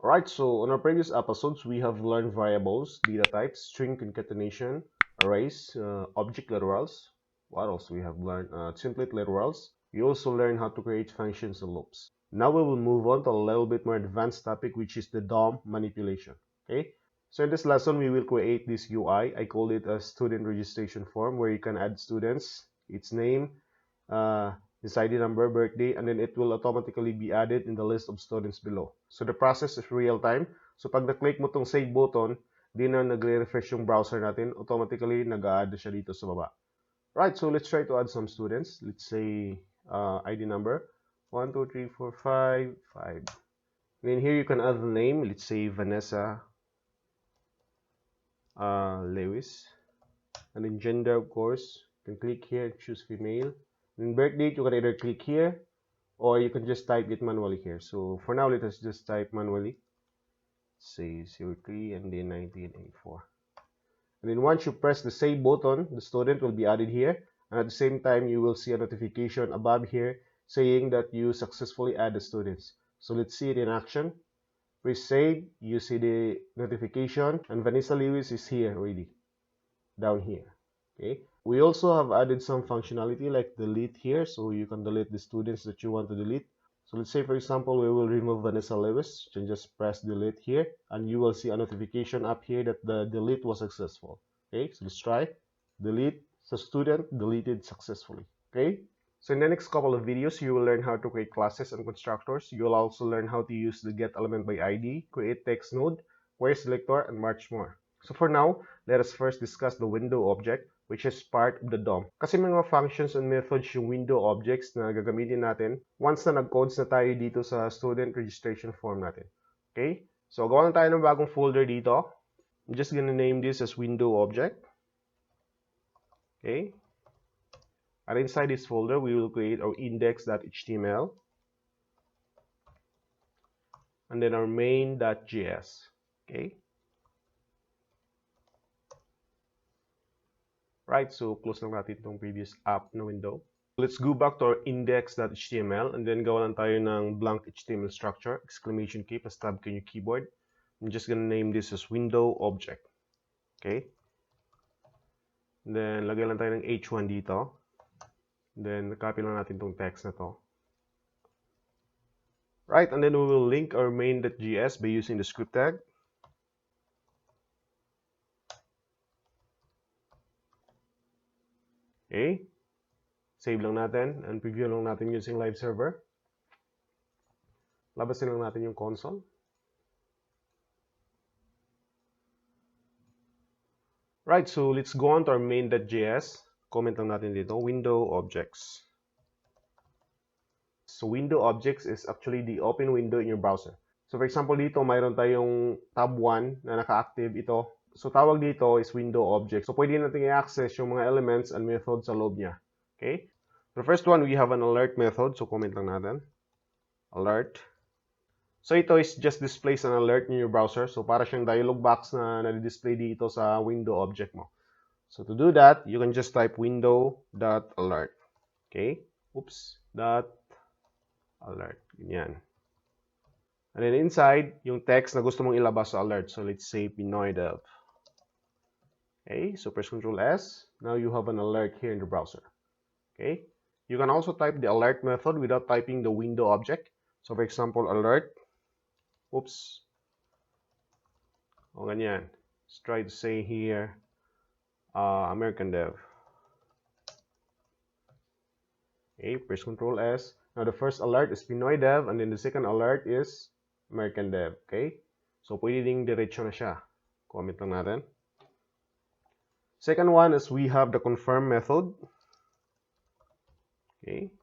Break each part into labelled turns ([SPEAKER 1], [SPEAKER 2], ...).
[SPEAKER 1] Alright, so on our previous episodes, we have learned variables, data types, string concatenation, arrays, object literals. What else we have learned? Template literals. We also learned how to create functions and loops. Now we will move on to a little bit more advanced topic, which is the DOM manipulation. Okay, so in this lesson, we will create this UI. I called it a student registration form where you can add students, its name, his ID number, birthday, and then it will automatically be added in the list of students below. So the process is real time. So pag na-click mo tong save button, di na nagre-refresh yung browser natin, automatically nag-a-add siya dito sa baba. Right, so let's try to add some students. Let's say ID number 1, 2, 3, 4, 5, 5. And then here you can add the name. Let's say Vanessa Lewis. And then gender, of course. You can click here, choose female. And then birth date, you can either click here or you can just type it manually here. So for now, let us just type manually. Say 03 and then 1984. And then once you press the save button, the student will be added here. And at the same time, you will see a notification above here saying that you successfully added students. So let's see it in action. Press save, you see the notification, and Vanessa Lewis is here already, down here. Okay. We also have added some functionality like delete here, so you can delete the students that you want to delete. So let's say, for example, we will remove Vanessa Lewis. You can just press delete here, and you will see a notification up here that the delete was successful. Okay, so let's try. Delete. So student deleted successfully. Okay. So in the next couple of videos, you will learn how to create classes and constructors. You will also learn how to use the get element by ID, create text node, query selector, and much more. So for now, let us first discuss the window object, which is part of the DOM. Kasi may mga functions and methods yung window objects na gagamitin natin once na nag-codes na tayo dito sa student registration form natin. Okay? So gawa na tayo ng bagong folder dito. I'm just gonna name this as window object. Okay? And inside this folder, we will create our index.html and then our main.js. Okay? Right, so close lang natin itong previous app na window. Let's go back to our index.html and then gawa lang tayo ng blank HTML structure, exclamation key, plus tab key on your keyboard. I'm just gonna name this as window object. Okay? And then lagay lang tayo ng h1 dito. Then copy lang natin itong text na to. Right, and then we will link our main.js by using the script tag. Okay, save lang natin and preview lang natin using live server. Labasin lang natin yung console. Right, so let's go on to our main.js. Comment lang natin dito, window objects. So window objects is actually the open window in your browser. So for example dito, mayroon tayong tab 1 na naka-active ito. So tawag dito is window object. So pwede natin i-access yung mga elements and methods sa loob niya. Okay? The first one, we have an alert method. So comment lang natin. Alert. So ito is just displays an alert in your browser. So para siyang dialog box na nadi-display dito sa window object mo. So to do that, you can just type window.alert. Okay? Oops. .alert. Ganyan. And then inside, yung text na gusto mong ilabas sa alert. So let's say Pinoy dev. Okay, so press Ctrl S. Now you have an alert here in the browser. Okay, you can also type the alert method without typing the window object. So for example, alert. Oops. O ganyan. Let's try to say here, American dev. Okay, press Ctrl S. Now the first alert is Pinoy dev, and then the second alert is American dev. Okay, so pwede ding diretso na siya. Comment lang natin. Second one is we have the confirm method. Okay.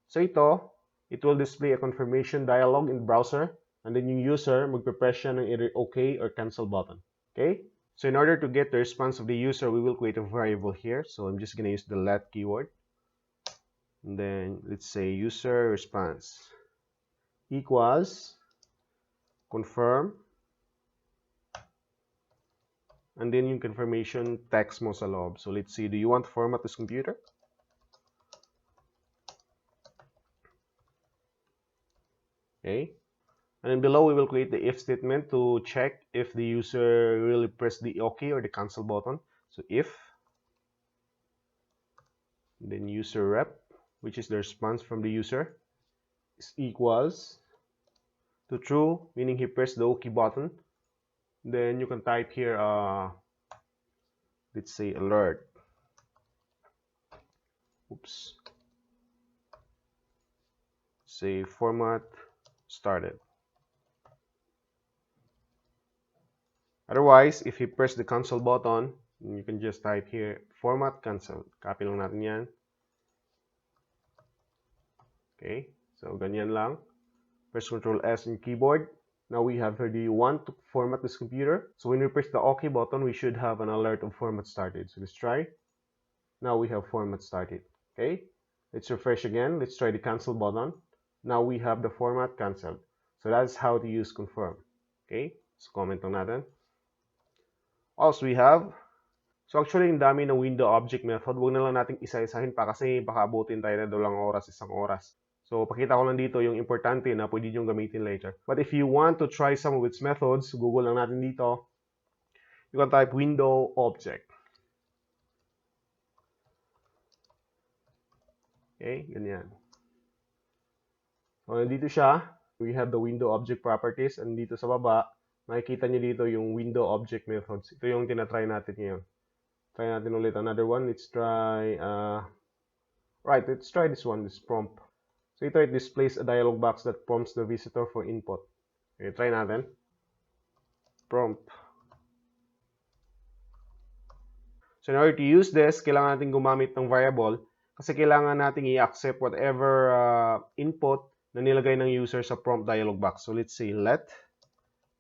[SPEAKER 1] So ito, it will display a confirmation dialog in the browser, and then yung user magpe-press siya ng either OK or cancel button. Okay. So in order to get the response of the user, we will create a variable here. So I'm just going to use the let keyword. And then let's say user response equals confirm. And then yung confirmation text mo sa loob. So let's see, do you want to format this computer? Okay. And then below, we will create the if statement to check if the user really pressed the OK or the cancel button. So if, then user rep, which is the response from the user, is equals to true, meaning he pressed the OK button. Then you can type here, let's say alert. Oops. Say format started. Otherwise, if you press the cancel button, you can just type here format cancel. Copy lang natin yan. Okay, so ganyan lang. Press Ctrl S on keyboard. Now we have here, do you want to format this computer? So when we press the OK button, we should have an alert of format started. So let's try. Now we have format started. Okay, let's refresh again. Let's try the cancel button. Now we have the format canceled. So that's how to use confirm. Okay, so comment lang natin. Also we have, so actually yung dami ng window object method, huwag na lang nating isa-isahin pa kasi baka abutin tayo na 2 oras, 1 oras. So pakita ko lang dito yung importante na pwede nyo gamitin later. But if you want to try some of its methods, Google lang natin dito. You can type window object. Okay, ganyan. So nandito siya. We have the window object properties. And dito sa baba, makikita nyo dito yung window object methods. Ito yung tinatry natin ngayon. Try natin ulit another one. Let's try, let's try this one, this prompt. So ito, it displays a dialog box that prompts the visitor for input. Okay, try natin. Prompt. So in order to use this, kailangan natin gumamit ng variable kasi kailangan natin i-accept whatever input na nilagay ng user sa prompt dialog box. So let's say let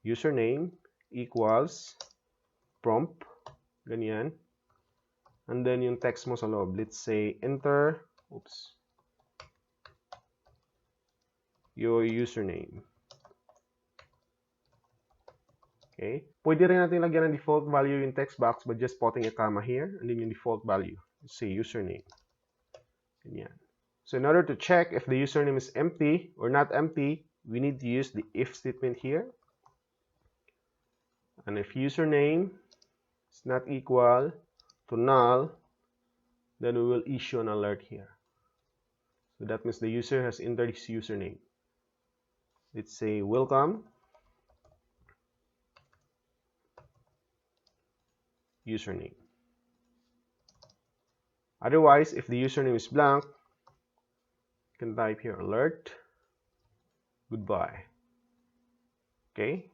[SPEAKER 1] username equals prompt. Ganyan. And then yung text mo sa loob. Let's say enter, your username. Okay. Pwede rin natin lagyan ng default value yung text box by just putting a comma here and then yung default value. Let's say username. Ganyan. So in order to check if the username is empty or not empty, we need to use the if statement here. And if username is not equal to null, then we will issue an alert here. So that means the user has entered his username. Let's say welcome username. Otherwise, if the username is blank, you can type here alert goodbye. Okay.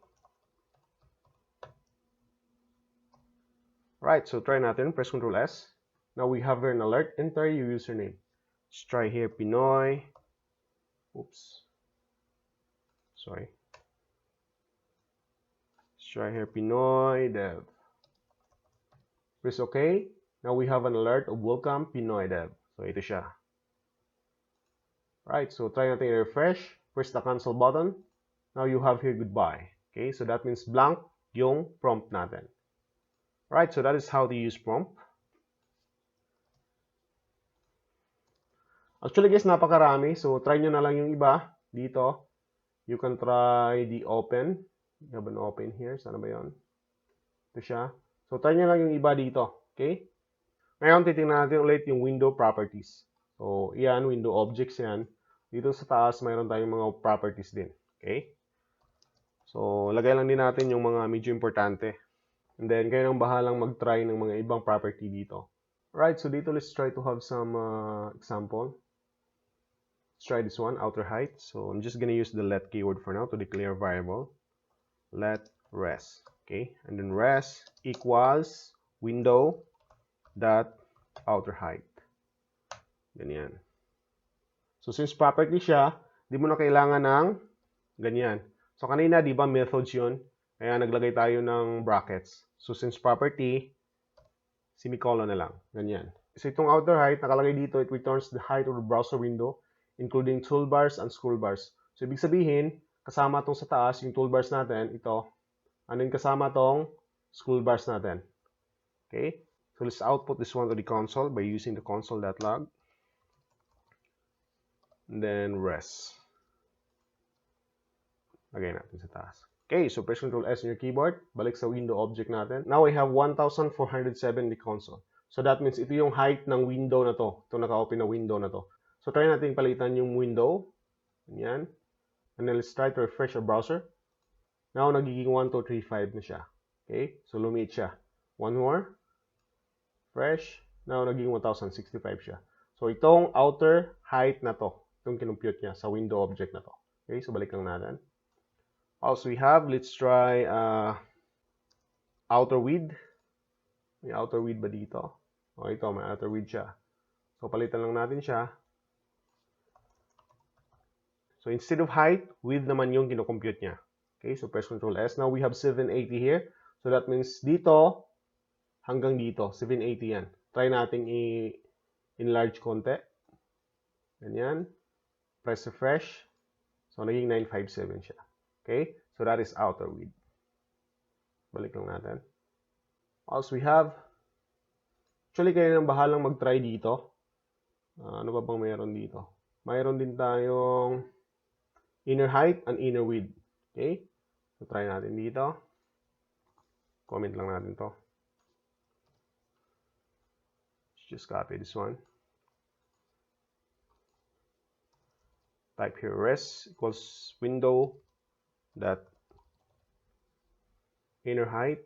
[SPEAKER 1] Right, so try natin. Press Ctrl S. Now we have here an alert. Enter your username. Let's try here Pinoy. Sorry. Let's try here Pinoy dev. Press OK. Now we have an alert of welcome Pinoy dev. So ito siya. Right, so try natin i-refresh. Press the cancel button. Now you have here goodbye. Okay, so that means blank yung prompt natin. Right, so that is how to use prompt. Actually guys, napakarami. So try nyo na lang yung iba dito. You can try the open. You have an open here. Sana ba yun? Ito siya. So try nyo lang yung iba dito. Okay? Ngayon, titingnan natin ulit yung window properties. So, yan, window objects yan. Dito sa taas, mayroon tayong mga properties din. Okay? So, lagay lang din natin yung mga medyo importante. And then, kayo nang bahalang mag-try ng mga ibang property dito. Right, so dito, let's try to have some example. Let's try this one, outer height. So, I'm just gonna use the let keyword for now to declare variable. Let res. Okay? And then res equals window dot outer height. Ganyan. So, since property siya, di mo na kailangan ng ganyan. So, kanina, di ba, methods yun? Kaya naglagay tayo ng brackets. So, since property, semicolon na lang. Ganyan. So, itong outer height, nakalagay dito, it returns the height of the browser window, including toolbars and scrollbars. So, ibig sabihin, kasama itong sa taas, yung toolbars natin, ito, and then kasama itong scrollbars natin. Okay? So, let's output this one to the console by using the console.log. And then res. Lagay natin sa taas. Okay, so press Ctrl S on your keyboard. Balik sa window object natin. Now I have 1,407 in the console. So that means ito yung height ng window na to. Ito naka-open na window na to. So try natin palitan yung window. Ganyan. And then let's try to refresh our browser. Now nagiging 1235 na siya. Okay, so lumiit siya. One more. Fresh. Now naging 1065 siya. So itong outer height na to. Itong kinumpute niya sa window object na to. Okay, so balik lang natin. Also we have, let's try outer width. May outer width ba dito? O ito, may outer width siya. So palitan lang natin siya. So instead of height, width naman yung kinocompute niya. Okay, so press Ctrl S. Now we have 780 here. So that means dito hanggang dito, 780 yan. Try nating i-enlarge konti. Ganyan. Press refresh. So naging 957 siya. Okay, so that is outer width. Balik lang natin. Also we have, actually kayo nang bahalang mag-try dito. Ano ba bang mayroon dito? Mayroon din tayong inner height and inner width. Okay, so try natin dito. Comment lang natin to. Let's just copy this one. Type here res equals window that inner height.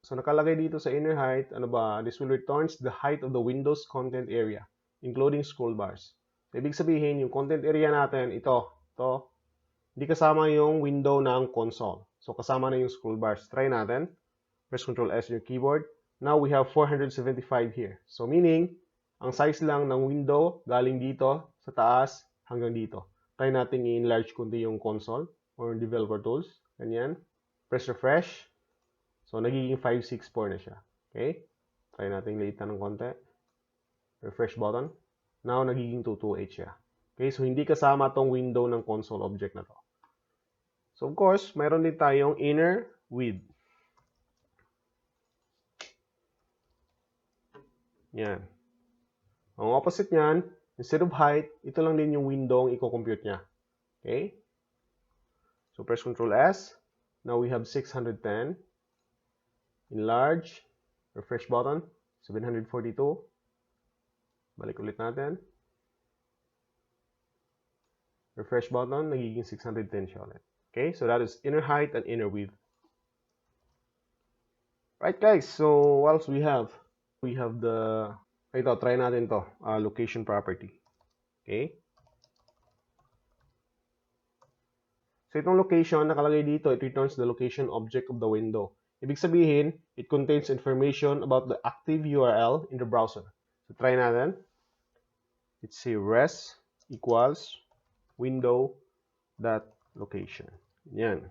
[SPEAKER 1] So nakalagay dito sa inner height, ano ba? This will returns the height of the Windows content area, including scroll bars. So, ibig sabihin, yung content area natin, ito, hindi kasama yung window ng console. So kasama na yung scroll bars. Try natin. Press Ctrl S on your keyboard. Now we have 475 here. So meaning, ang size lang ng window galing dito sa taas hanggang dito. Try natin i-enlarge kundi yung console or developer tools. Ganyan. Press refresh. So, nagiging 564 na siya. Okay? Try natin liitan ng konti. Refresh button. Now, nagiging 228 siya. Okay? So, hindi kasama tong window ng console object na to. So, of course, mayroon din tayong inner width. Yan. Ang opposite niyan, instead of height, ito lang din yung window ang i-compute niya. Okay? So, press Ctrl S. Now, we have 610. Enlarge. Refresh button. 742. Balik ulit natin. Refresh button. Nagiging 610 siya ulit. Okay? So, that is inner height and inner width. Right, guys. So, what else we have? We have the... Ito, try natin to. Location property. Okay? So, itong location, nakalagay dito, it returns the location object of the window. Ibig sabihin, it contains information about the active URL in the browser. So, try natin. Let's say res equals window.location. Yan.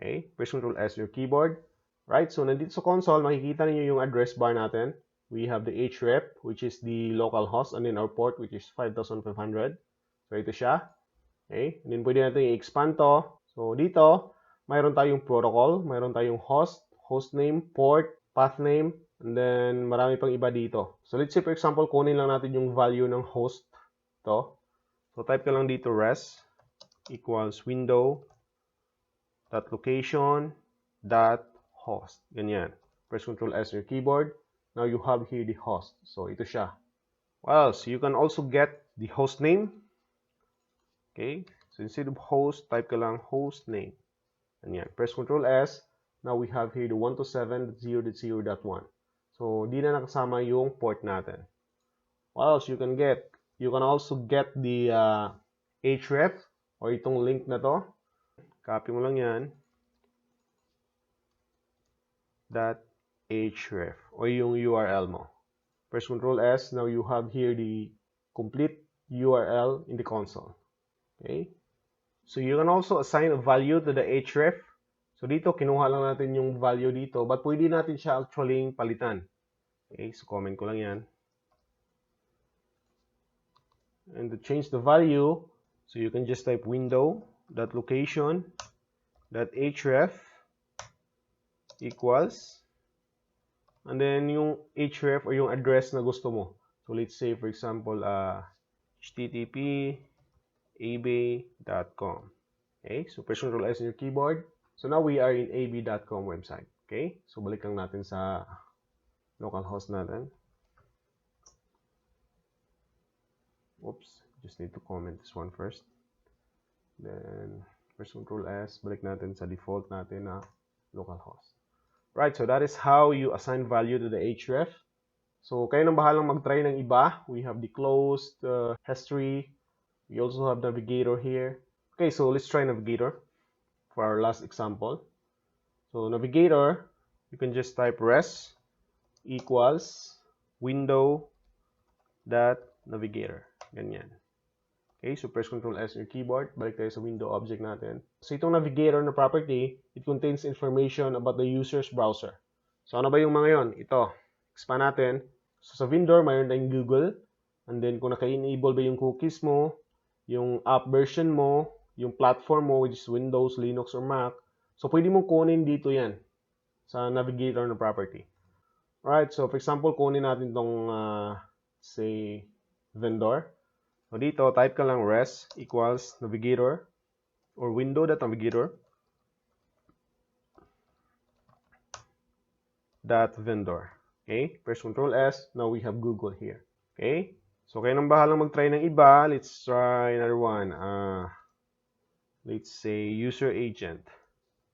[SPEAKER 1] Okay? Press Ctrl S your keyboard. Right? So, nandito sa console, makikita niyo yung address bar natin. We have the href, which is the local host, and then our port, which is 5500. So, ito siya. Okay? And then, pwede natin i-expand to. So, dito, mayroon tayong protocol, mayroon tayong host, hostname, port, pathname, and then marami pang iba dito. So, let's say, for example, kunin lang natin yung value ng host to. So, type ka lang dito res equals window.location.host. Ganyan. Press Ctrl S on your keyboard. Now, you have here the host. So, ito siya. Well, so you can also get the host name. Okay. So, instead of host, type ka lang host name. Ganyan. Press Ctrl S. Now, we have here the 127.0.0.1. So, di na nakasama yung port natin. What else you can get? You can also get the href or itong link na to. Copy mo lang yan. .href o yung URL mo. Press Ctrl S. Now you have here the complete URL in the console. Okay? So you can also assign a value to the href. So dito, kinuha lang natin yung value dito, but pwede natin siya actually palitan. Okay? So comment ko lang yan. And to change the value, so you can just type window.location.href equals, and then yung href or yung address na gusto mo. So let's say, for example, http ebay.com. Okay, so press Ctrl S on your keyboard. So now we are in ab.com website. Okay, so balik lang natin sa localhost natin. Oops, just need to comment this one first. Then press Ctrl S, balik natin sa default natin na localhost. Right, so that is how you assign value to the href. So kayo nang bahalang mag-try ng iba. We have the closed, history. We also have navigator here. Okay, so let's try navigator for our last example. So navigator, you can just type res equals window dot navigator. Ganyan. Okay, so press Ctrl S on your keyboard. Balik tayo sa window object natin. So itong navigator na property, it contains information about the user's browser. So ano ba yung mga yon? Ito. Expand natin. So sa vendor, mayroon tayong Google. And then kung naka-enable ba yung cookies mo, yung app version mo, yung platform mo, which is Windows, Linux, or Mac. So pwede mong kunin dito yan sa navigator na property. Alright, so for example, kunin natin itong, say, vendor. So dito, type ka lang res equals navigator or window.navigator dot vendor. Okay, press Ctrl S. Now we have Google here. Okay, so kayo nang bahalang mag-try ng iba. Let's try another one. Let's say user agent.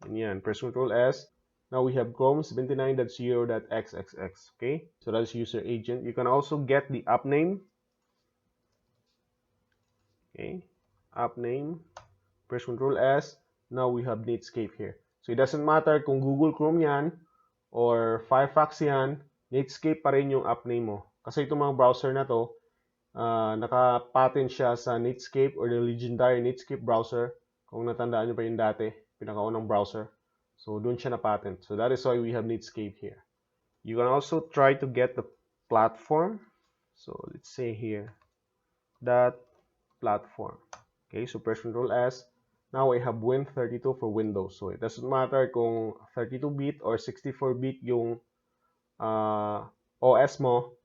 [SPEAKER 1] Ganyan, press Ctrl S. Now we have Chrome 79.0.xxx. Okay, so that's user agent. You can also get the app name. Okay, app name, press Ctrl S. Now we have Netscape here. So it doesn't matter kung Google Chrome yan or Firefox yan, Netscape pa rin yung app name mo. Kasi itong mga browser na to, naka-patent siya sa Netscape or the legendary Netscape browser. Kung natandaan nyo pa yung dati, pinakaunang browser. So doon siya na-patent. So that is why we have Netscape here. You can also try to get the platform. So let's say here, that platform. Okay, so press Ctrl S. Now I have Win32 for Windows. So it doesn't matter kung 32-bit or 64-bit yung OS mo.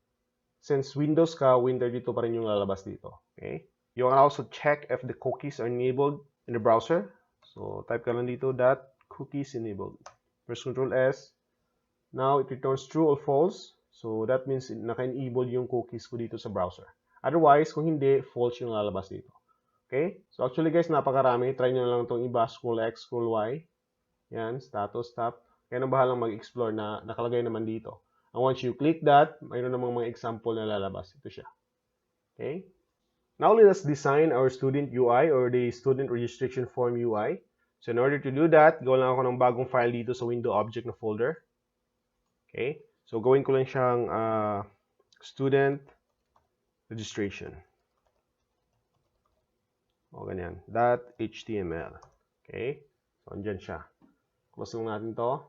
[SPEAKER 1] Since Windows ka, Win32 pa rin yung lalabas dito. Okay? You can also check if the cookies are enabled in the browser. So type ka lang dito that cookies enabled. Press Ctrl S. Now it returns true or false. So that means naka-enable yung cookies ko dito sa browser. Otherwise, kung hindi, false yung lalabas dito. Okay? So actually guys, napakarami. Try nyo lang itong iba. Scroll X, scroll Y. Yan, status, tab. Kaya na bahalang mag-explore na nakalagay naman dito. And once you click that, mayroon namang mga example na lalabas. Ito siya. Okay? Now let us design our student UI or the student registration form UI. So in order to do that, gawa lang ako ng bagong file dito sa window object na folder. Okay? So gawin ko lang siyang student registration. O ganyan. .html. Okay? So andyan siya. Close lang natin to.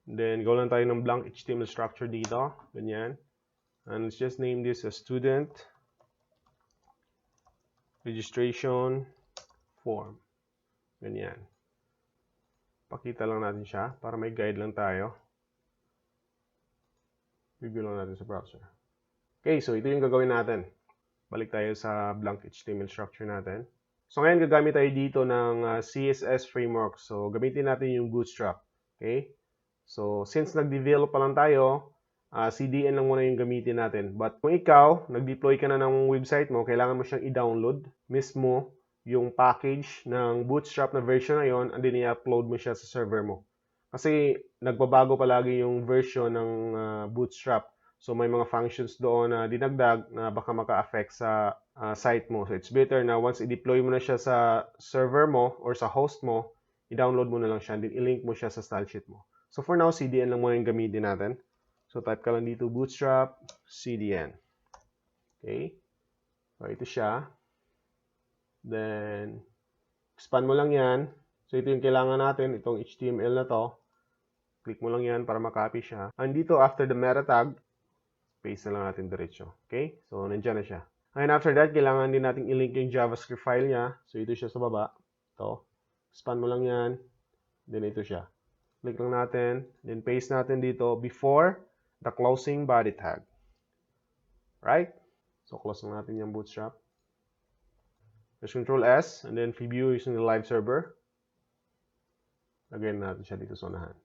[SPEAKER 1] Then gawa lang tayo ng blank HTML structure dito. Ganyan. And let's just name this a student registration form. Ganyan. Pakita lang natin siya para may guide lang tayo. Review lang natin sa browser. Okay, so ito yung gagawin natin. Balik tayo sa blank HTML structure natin. So ngayon gagamit tayo dito ng CSS framework. So gamitin natin yung Bootstrap. Okay? So since nag-develop pa lang tayo, CDN lang muna yung gamitin natin. But kung ikaw, nag-deploy ka na ng website mo, kailangan mo siyang i-download mismo yung package ng Bootstrap na version na yon, and then i-upload mo siya sa server mo. Kasi nagbabago palagi yung version ng Bootstrap. So may mga functions doon na dinagdag na baka maka-affect sa site mo. So it's better na once i-deploy mo na siya sa server mo or sa host mo, i-download mo na lang siya, then i-link mo siya sa style sheet mo. So for now, CDN lang muna yung gamitin natin. So type ka lang dito Bootstrap CDN. Okay? So ito siya. Then expand mo lang yan. So ito yung kailangan natin, itong HTML na to. Click mo lang yan para makopy siya. And dito after the meta tag, paste na lang natin diretso. Okay? So nandiyan na siya. And after that, kailangan din natin i-link yung JavaScript file niya. So ito siya sa baba. Ito. Expand mo lang yan. Then ito siya. Click lang natin. Then paste natin dito before the closing body tag. Right? So close lang natin yung Bootstrap. Press Control S, and then view using the live server. Lagyan natin siya dito sa unahan.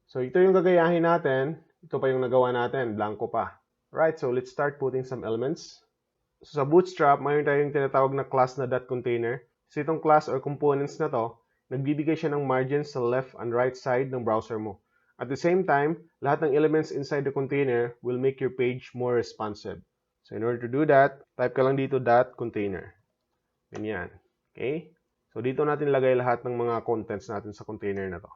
[SPEAKER 1] So, ito yung gagayahin natin. Ito pa yung nagawa natin. Blanco pa. Right, so let's start putting some elements. So, sa Bootstrap, mayroon tayong tinatawag na class na .container. So, itong class or components na to, nagbibigay siya ng margins sa left and right side ng browser mo. At the same time, lahat ng elements inside the container will make your page more responsive. So, in order to do that, type ka lang dito .container. Ganyan. Okay? So, dito natin lagay lahat ng mga contents natin sa container na to.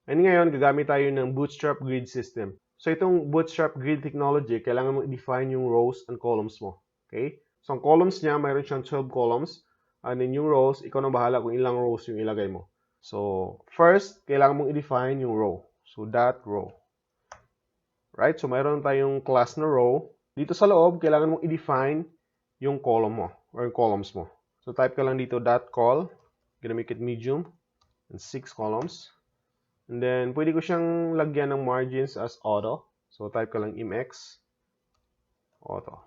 [SPEAKER 1] And ngayon, gagamit tayo ng Bootstrap grid system. So, itong Bootstrap grid technology, kailangan mo i-define yung rows and columns mo. Okay? So, ang columns niya, mayroon siyang 12 columns. And then yung rows, ikaw na bahala kung ilang rows yung ilagay mo. So, first, kailangan mong i-define yung row. So, .row. Right? So, mayroon tayong class na row. Dito sa loob, kailangan mong i-define yung column mo or yung columns mo. So, type ka lang dito .col. Gonna make it medium. And 6 columns. And then, pwede ko siyang lagyan ng margins as auto. So, type ka lang imx auto.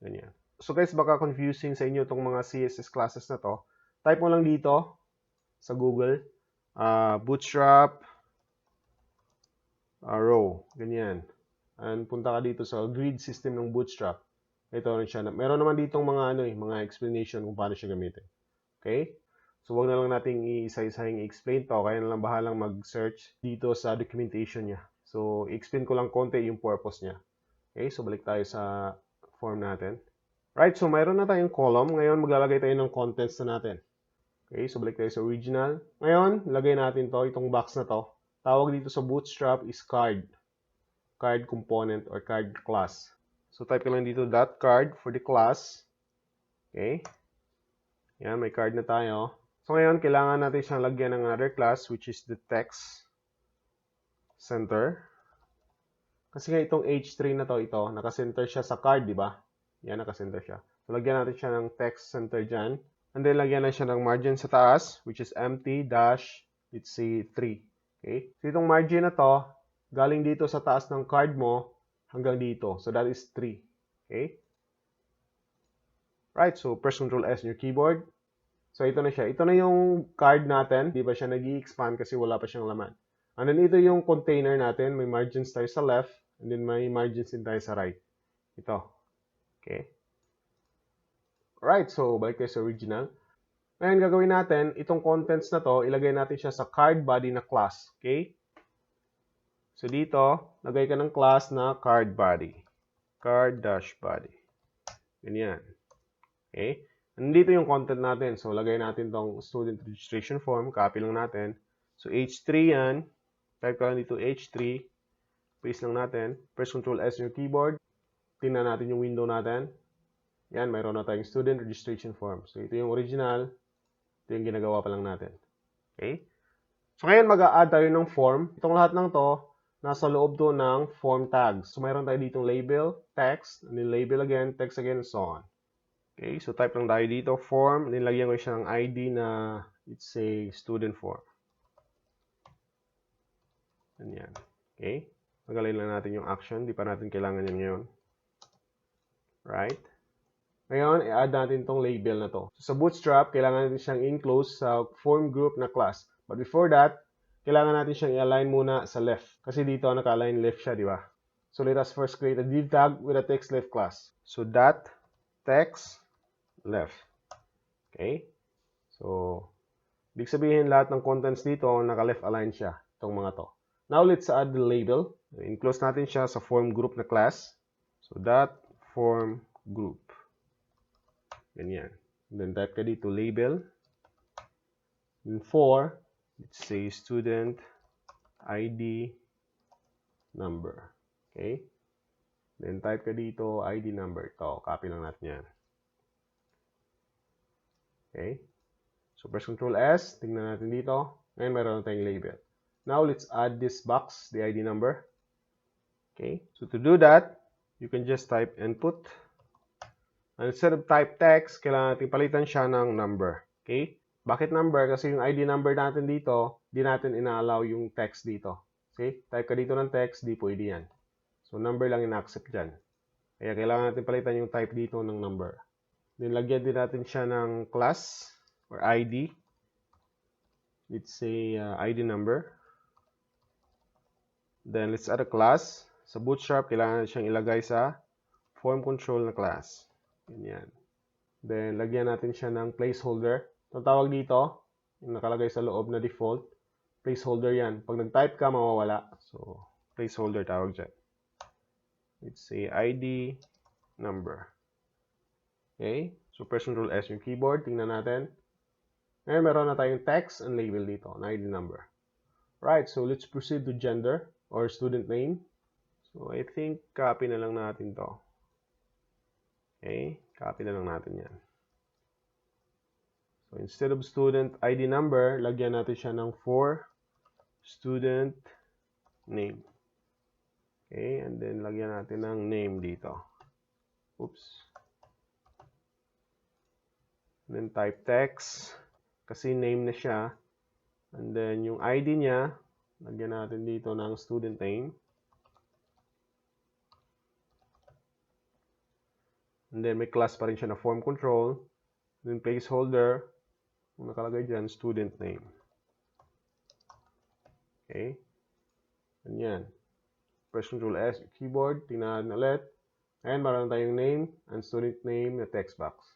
[SPEAKER 1] Ganyan. So, guys, baka confusing sa inyo itong mga CSS classes na to. Type mo lang dito sa Google, Bootstrap row. Ganyan. And punta ka dito sa grid system ng Bootstrap. Ito rin siya. Meron naman ditong mga, mga explanation kung paano siya gamitin. Okay? So, wag na lang nating iisa-isahing i-explain to. Kaya na lang bahalang mag-search dito sa documentation niya. So, i-explain ko lang konti yung purpose niya. Okay, so balik tayo sa form natin. Right, so mayroon na tayong column. Ngayon, maglalagay tayo ng contents na natin. Okay, so balik tayo sa original. Ngayon, lagay natin to, itong box na to. Tawag dito sa Bootstrap is card. Card component or card class. So, type ko lang dito .card for the class. Okay. Yan, may card na tayo. So, ngayon, kailangan natin siyang lagyan ng another class, which is the text center. Kasi nga itong H3 na to, nakasenter siya sa card, di ba? Yan, nakasenter siya. So, lagyan natin siya ng text center dyan. And then, lagyan na siya ng margin sa taas, which is empty dash, let's say, 3. Okay? So, itong margin na to, galing dito sa taas ng card mo, hanggang dito. So, that is 3. Okay? Right, so, press Ctrl S on your keyboard. So, ito na siya. Ito na yung card natin. Di ba siya nag-i-expand kasi wala pa siyang laman. And then, ito yung container natin. May margins tayo sa left. And then, may margins din tayo sa right. Ito. Okay. Alright, so, balik tayo sa original. Ngayon, gagawin natin, itong contents na to, ilagay natin siya sa card body na class. Okay? So, dito, lagay ka ng class na card body. Card-body. Ganyan. Okay? Nandito yung content natin. So, lagay natin tong student registration form. Copy lang natin. So, H3 yan. Type ka lang dito H3. Paste lang natin. Press Ctrl S yung keyboard. Tingnan natin yung window natin. Yan, mayroon na tayong student registration form. So, ito yung original. Ito yung ginagawa pa lang natin. Okay? So, ngayon mag-a-add tayo ng form. Itong lahat ng to, nasa loob to ng form tags. So, mayroon tayo ditong label, text, and then label again, text again, and so on. Okay, so type lang tayo dito, form, and then lagyan ko siya ng ID na, let's say, student form. Ganyan. Okay? Magalin lang natin yung action. Di pa natin kailangan yan ngayon. Right? Ngayon, i-add natin tong label na to. So, sa Bootstrap, kailangan natin siyang enclose sa form group na class. But before that, kailangan natin siyang i-align muna sa left. Kasi dito, naka-align left siya, di ba? So, let us first create a div tag with a text left class. So, .text left. Okay? So, ibig sabihin lahat ng contents dito, naka-left align siya. Itong mga to. Now, let's add the label. Enclose natin siya sa form group na class. So, .form group. Ganyan. And then, type ka dito, label. And for, let's say, student ID number. Okay? Then, type ka dito, ID number. Ito, copy lang natin yan. Okay? So, press Ctrl S. Tingnan natin dito. Ngayon, meron na tayong label. Now, let's add this box, the ID number. Okay? So, to do that, you can just type input. And instead of type text, kailangan natin palitan siya ng number. Okay? Bakit number? Kasi yung ID number natin dito, di natin ina-allow yung text dito. Okay? Type ka dito ng text, di pwede yan. So, number lang ina-accept dyan. Kaya kailangan natin palitan yung type dito ng number. Then, lagyan din natin siya ng class or ID. Let's say ID number. Then, let's add a class. Sa Bootstrap, kailangan siyang ilagay sa form control na class. Ganyan. Then, lagyan natin siya ng placeholder. Ang tawag dito, yung nakalagay sa loob na default, placeholder yan. Pag nag-type ka, mawawala. So, placeholder tawag dyan. Let's say ID number. Okay? So, press Ctrl S yung keyboard. Tingnan natin. Ngayon, meron na tayong text and label dito na ID number. Right, so let's proceed to gender or student name. So, I think copy na lang natin to. Okay? Copy na lang natin yan. So, instead of student ID number, lagyan natin siya ng for student name. Okay? And then, lagyan natin ng name dito. Oops. And then, type text. Kasi name na siya. And then, yung ID niya, lagyan natin dito ng student name. And then, may class pa rin siya na form control. Then, placeholder. Kung nakalagay dyan, student name. Okay? Ganyan. Press Ctrl S, keyboard. Tingnan ulit. And meron tayong name and student name na text box.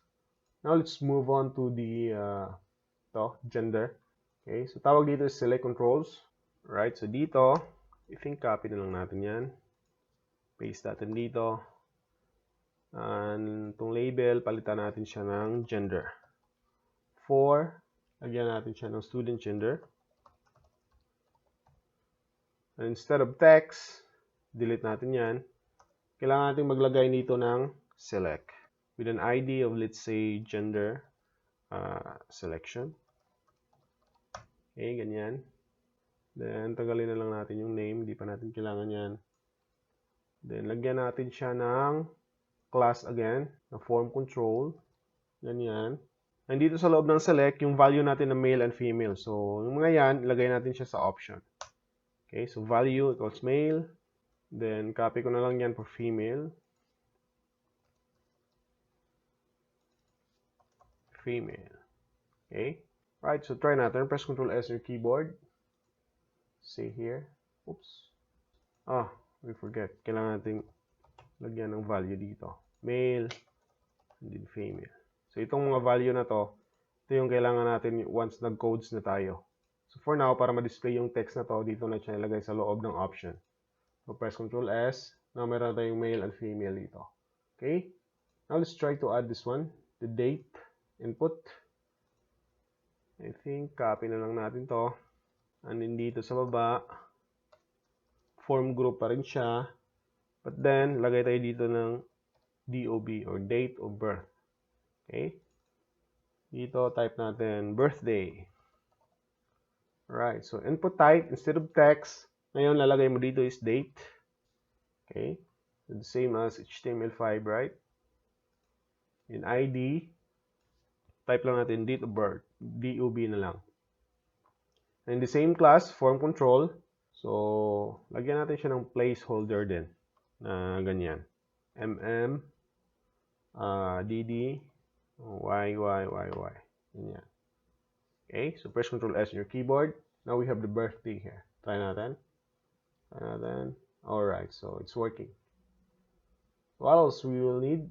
[SPEAKER 1] Now, let's move on to the gender. Okay? So, tawag dito is select controls. Right? So, dito, I think copy na lang natin yan. Paste natin dito. And itong label, palitan natin siya ng gender. For, lagyan natin siya ng student gender. And instead of text, delete natin yan. Kailangan natin maglagay dito ng select. With an ID of, let's say, gender selection. Okay, ganyan. Then, tagalin na lang natin yung name. Hindi pa natin kailangan yan. Then, lagyan natin siya ng class again, na form control. Ganyan. And dito sa loob ng select, yung value natin na male and female. So, yung mga yan, ilagay natin siya sa option. Okay, so value equals male. Then, copy ko na lang yan for female. Female. Okay. Right, so try natin. Press Ctrl S on your keyboard. Say here. Oops. We forget. Kailangan natin lagyan ng value dito. Male, and then female. So, itong mga value na to, ito yung kailangan natin once nag-codes na tayo. So, for now, para ma-display yung text na to, dito na siya ilagay sa loob ng option. So, press Ctrl S. Now, meron tayong male and female dito. Okay? Now, let's try to add this one. The date input. I think, copy na lang natin to. And then dito sa baba, form group pa rin siya. But then, lagay tayo dito ng DOB or date of birth. Okay? Dito, type natin birthday. Alright, so input type, instead of text, ngayon lalagay mo dito is date. Okay? So, the same as HTML5, right? In ID, type lang natin date of birth. DOB na lang. And the same class, form control. So, lagyan natin siya ng placeholder din. Na ganyan. DD, Y. Ganyan. Okay, so press Ctrl S on your keyboard. Now we have the birthday here. Try natin. Alright, so it's working. What else we will need?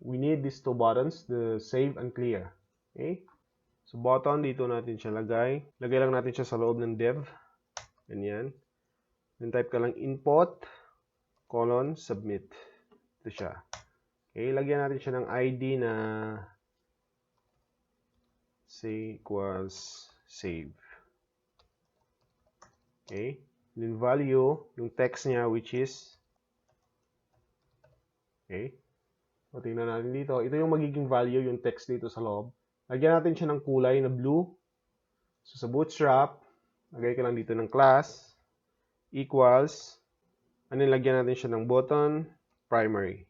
[SPEAKER 1] We need these two buttons, the save and clear. Okay? So button, dito natin siya lagay. Lagay lang natin siya sa loob ng div. Ganyan. Then type ka lang input, submit. Ito siya. Okay, lagyan natin siya ng ID na say equals save. Okay. Then value, yung text niya which is okay. So, tingnan natin dito. Ito yung magiging value, yung text dito sa loob. Lagyan natin siya ng kulay na blue. So, sa Bootstrap, lagay ka lang dito ng class equals, and then lagyan natin siya ng button primary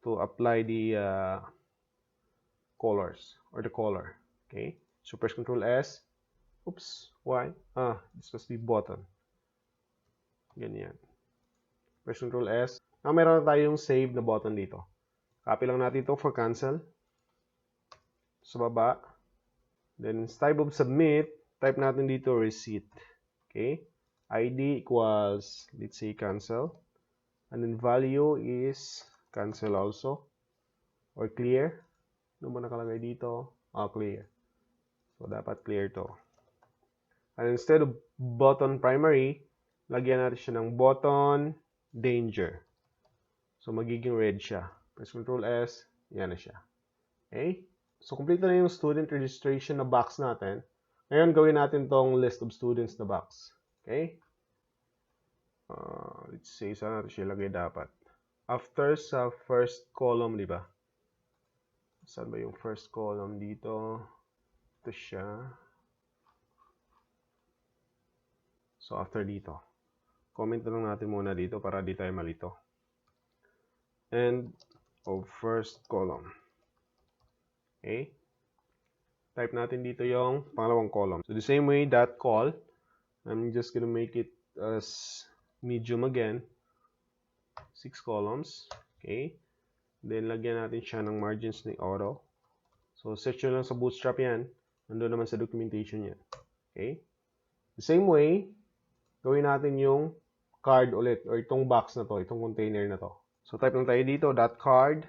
[SPEAKER 1] to apply the colors or the color. Okay? So, press Ctrl S. Oops. Why? This must be button. Ganyan. Press Ctrl S. Now, meron na tayong save na button dito. Copy lang natin ito for cancel. sa baba. Then instead of submit, type natin dito receipt. Okay? ID equals, let's say, cancel. And then value is cancel also. Or clear. Ano mo nakalagay dito? Clear. So, dapat clear to. And instead of button primary, lagyan natin siya ng button danger. So, magiging red siya. Press Ctrl S, yan na siya. Okay? So, complete na yung student registration na box natin. Ngayon, gawin natin tong list of students na box. Okay? Let's say, saan natin siya ilagay dapat? After sa first column, di ba? Saan ba yung first column dito? Ito siya. So, after dito. Comment na lang natin muna dito para di tayo malito. End of first column. Okay? Type natin dito yung pangalawang column. So, the same way, that call, I'm just gonna make it as medium again. 6 columns. Okay? Then, lagyan natin siya ng margins ni auto. So, search nyo lang sa Bootstrap yan. Nandun naman sa documentation yan. Okay? The same way, gawin natin yung card ulit, or itong box na to, itong container na to. So, type lang tayo dito, .card,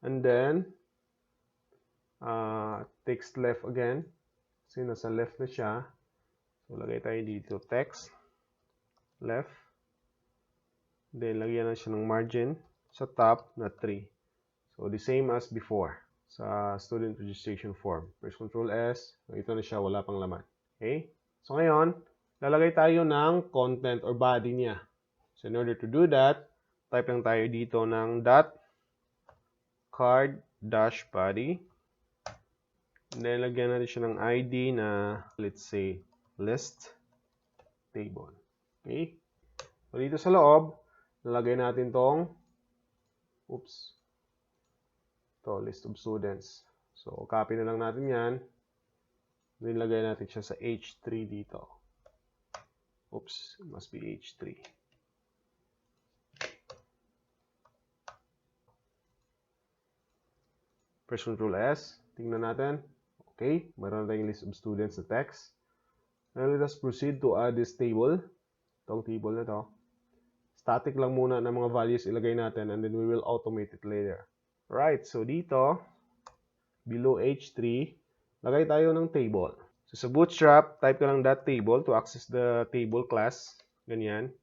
[SPEAKER 1] and then, text left again, kasi nasa left na siya. So, lagay tayo dito, text, left, then, lagyan na siya ng margin, sa top na 3. So, the same as before, sa student registration form. Press Ctrl S, ito na siya, wala pang laman. Okay? So, ngayon, lalagay tayo ng content or body niya. So, in order to do that, type lang tayo dito ng .card-body. And then, lagyan natin siya ng ID na, let's say, list table. Okay? So, dito sa loob, lalagay natin tong, list of students. So, copy na lang natin yan. Then, lagay natin siya sa H3 dito. It must be H3. Press Ctrl S. Tingnan natin. Okay, mayroon tayong list of students na text. Now, let us proceed to add this table. Itong table na to. Static lang muna ng mga values ilagay natin and then we will automate it later. Right, so dito, below H3, lagay tayo ng table. So, sa Bootstrap, type ka lang .table to access the table class. Ganyan.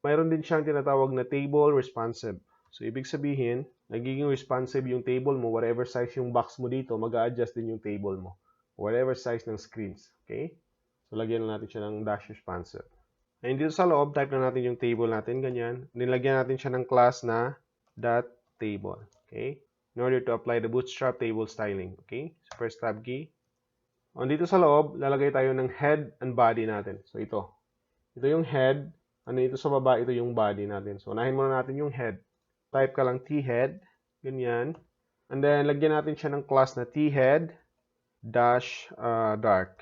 [SPEAKER 1] Mayroon din siyang tinatawag na table responsive. So, ibig sabihin, nagiging responsive yung table mo. Whatever size yung box mo dito, mag-a-adjust din yung table mo. Whatever size ng screens. Okay? So, lagyan lang natin siya ng dash responsive. And dito sa loob, type na natin yung table natin. Ganyan. Nilagyan natin siya ng class na .table. Okay? In order to apply the Bootstrap table styling. Okay? So, first tab key. Dito sa loob, lalagay tayo ng head and body natin. So, ito. Ito yung head. Ito sa baba, ito yung body natin. So, unahin muna natin yung head. Type ka lang t-head. Ganyan. And then, lagyan natin siya ng class na t-head dash dark.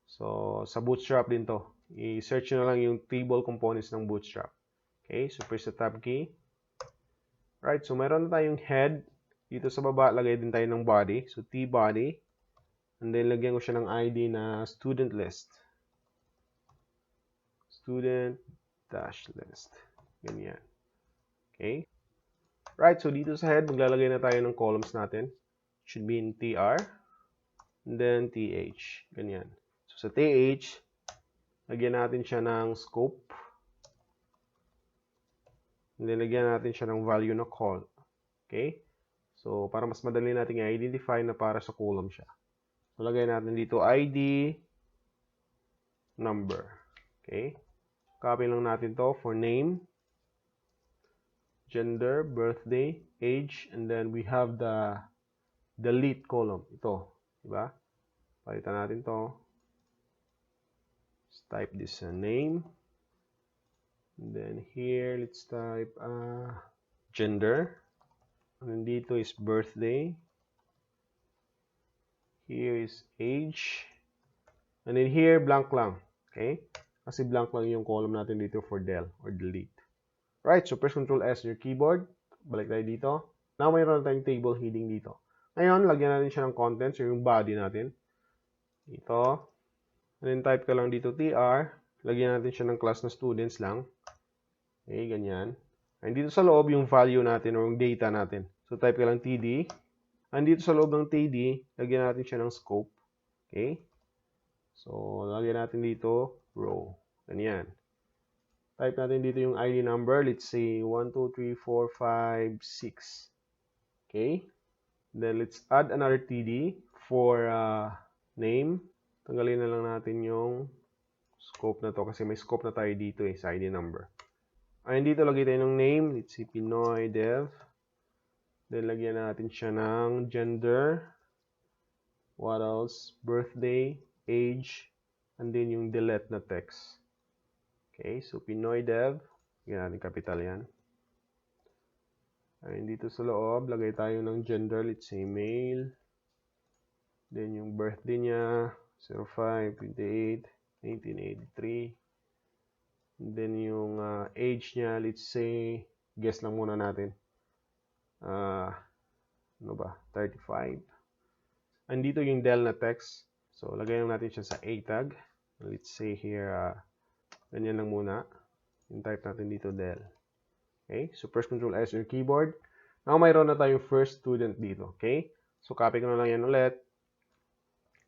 [SPEAKER 1] So, sa Bootstrap din to. I-search nyo na lang yung table components ng Bootstrap. Okay, so press the tab key. Right, so meron na tayong head. Dito sa baba, lagay din tayo ng body. So, t-body. And then, lagyan ko siya ng ID na student list. Student-list. Ganyan. Okay. Right, so dito sa head, maglalagay na tayo ng columns natin. Should be in TR. And then, TH. Ganyan. So, sa TH, lagyan natin siya ng scope. And then, lagyan natin siya ng value na call. Okay. So, para mas madali natin i-identify na para sa column siya. So, lagay natin dito ID number. Okay. Copy lang natin to for name, gender, birthday, age, and then we have the delete column. Ito. Diba? Palitan natin to. Let's type this name. And then here, let's type gender. And then dito is birthday. Here is age. And then here, blank lang. Okay? Kasi blank lang yung column natin dito for del or delete. Right, so press Ctrl S on your keyboard. Balik tayo dito. Now, mayroon tayong table heading dito. Ngayon, lagyan natin siya ng contents or yung body natin. Ito. And then type ka lang dito tr. Lagyan natin siya ng class na students lang. Okay, ganyan. And dito sa loob, yung value natin or yung data natin. So type ka lang td. And dito sa loob ng td, lagyan natin siya ng scope. Okay. So, lagyan natin dito row. Ganyan. Type natin dito yung ID number. Let's say 1, 2, 3, 4, 5, 6. Okay. Then, let's add another TD for name. Tanggalin na lang natin yung scope na to kasi may scope na tayo dito sa ID number. Ayun, dito lagay tayo ng name. Let's say Pinoy dev. Then, lagyan natin siya ng gender. What else? Birthday, age, and then yung delete na text. Okay, so Pinoy dev. Lagyan natin capital yan. Ayun, dito sa loob, lagay tayo ng gender, let's say male. Then yung birthday niya, 05/28/1983. And then yung age niya, let's say, guess lang muna natin. Ano ba? 35. And dito yung del na text. So, lagay lang natin siya sa A tag. Let's say here, ganyan lang muna. Yung type natin dito del. Okay, so press Ctrl S on your keyboard. Now, mayroon na tayong first student dito. Okay, so copy ko na lang yan ulit.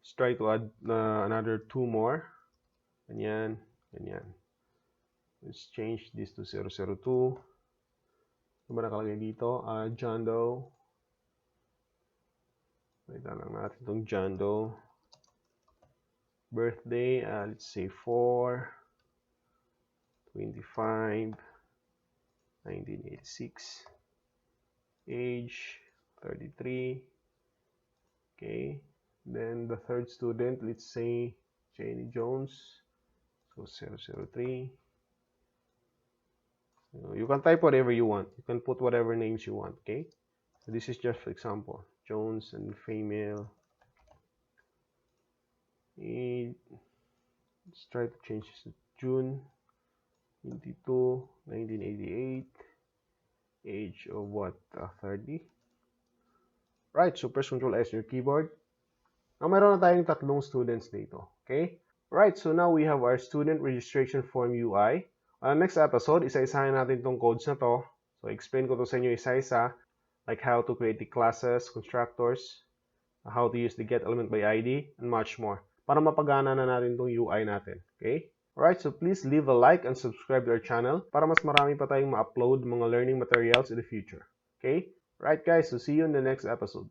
[SPEAKER 1] Let's try to add another 2 more. Ganyan, ganyan. Let's change this to 002. Ano ba nakalagay dito? John Doe. Wait lang natin itong John Doe. Birthday, let's say 4/25/1986. Age 33. Okay, then the third student, let's say Jenny Jones. So 003. So you can type whatever you want. You can put whatever names you want. Okay, so this is just for example. Jones and female. Let's try to change this to June 22, 1988. Age of what? 30. Right, so press Ctrl S on your keyboard. Now, mayroon na tayong tatlong students dito. Okay? Right, so now we have our student registration form UI. On the next episode, isa-isahin natin itong codes na to. So, explain ko to sa inyo isa-isa, like how to create the classes, constructors, how to use the get element by ID, and much more. Para mapagana na natin itong UI natin. Okay? Alright, so please leave a like and subscribe to our channel para mas marami pa tayong ma-upload mga learning materials in the future. Okay? Right guys, so see you in the next episode.